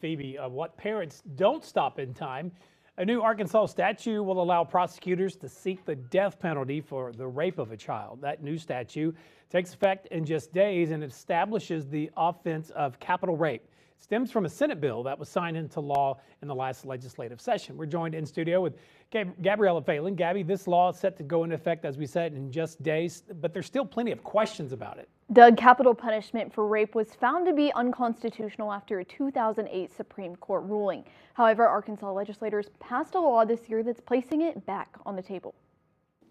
Phoebe, what parents don't stop in time. A new Arkansas statute will allow prosecutors to seek the death penalty for the rape of a child. That new statute takes effect in just days and establishes the offense of capital rape. It stems from a Senate bill that was signed into law in the last legislative session. We're joined in studio with Gabriella Phelan. Gabby, this law is set to go into effect, as we said, in just days, but there's still plenty of questions about it. Doug, capital punishment for rape was found to be unconstitutional after a 2008 Supreme Court ruling. However, Arkansas legislators passed a law this year that's placing it back on the table.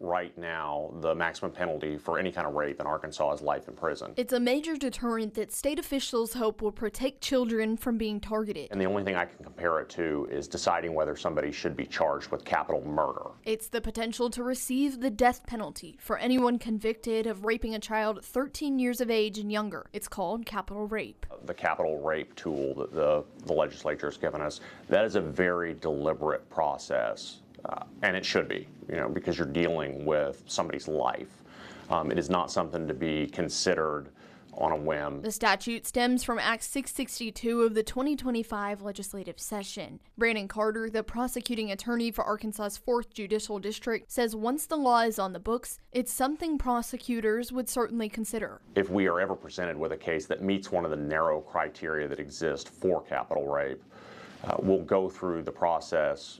Right now, the maximum penalty for any kind of rape in Arkansas is life in prison. It's a major deterrent that state officials hope will protect children from being targeted. And the only thing I can compare it to is deciding whether somebody should be charged with capital murder. It's the potential to receive the death penalty for anyone convicted of raping a child 13 years of age and younger. It's called capital rape. The capital rape tool that the legislature has given us, that is a very deliberate process. And it should be, because you're dealing with somebody's life. It is not something to be considered on a whim. The statute stems from Act 662 of the 2025 legislative session. Brandon Carter, the prosecuting attorney for Arkansas's 4th Judicial District, says once the law is on the books, it's something prosecutors would certainly consider. If we are ever presented with a case that meets one of the narrow criteria that exist for capital rape, we'll go through the process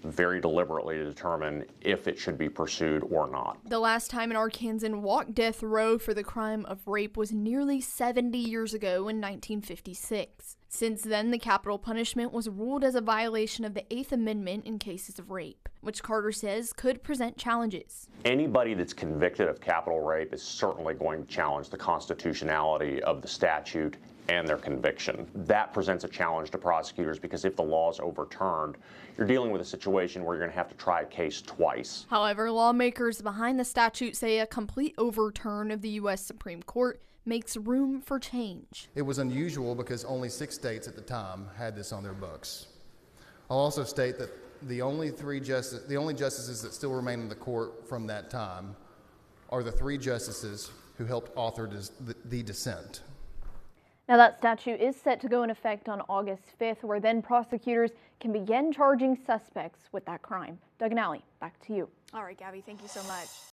very deliberately to determine if it should be pursued or not. The last time an Arkansan walked death row for the crime of rape was nearly 70 years ago in 1956. Since then, the capital punishment was ruled as a violation of the 8th Amendment in cases of rape, which Carter says could present challenges. Anybody that's convicted of capital rape is certainly going to challenge the constitutionality of the statute and their conviction. That presents a challenge to prosecutors because if the law is overturned, you're dealing with a situation where you're going to have to try a case twice. However, lawmakers behind the statute say a complete overturn of the U.S. Supreme Court makes room for change. It was unusual because only 6 states at the time had this on their books. I'll also state that the only justices that still remain in the court from that time are the 3 justices who helped author the dissent. Now that statute is set to go in effect on August 5th, where then prosecutors can begin charging suspects with that crime. Doug and Allie, back to you. All right, Gabby, thank you so much.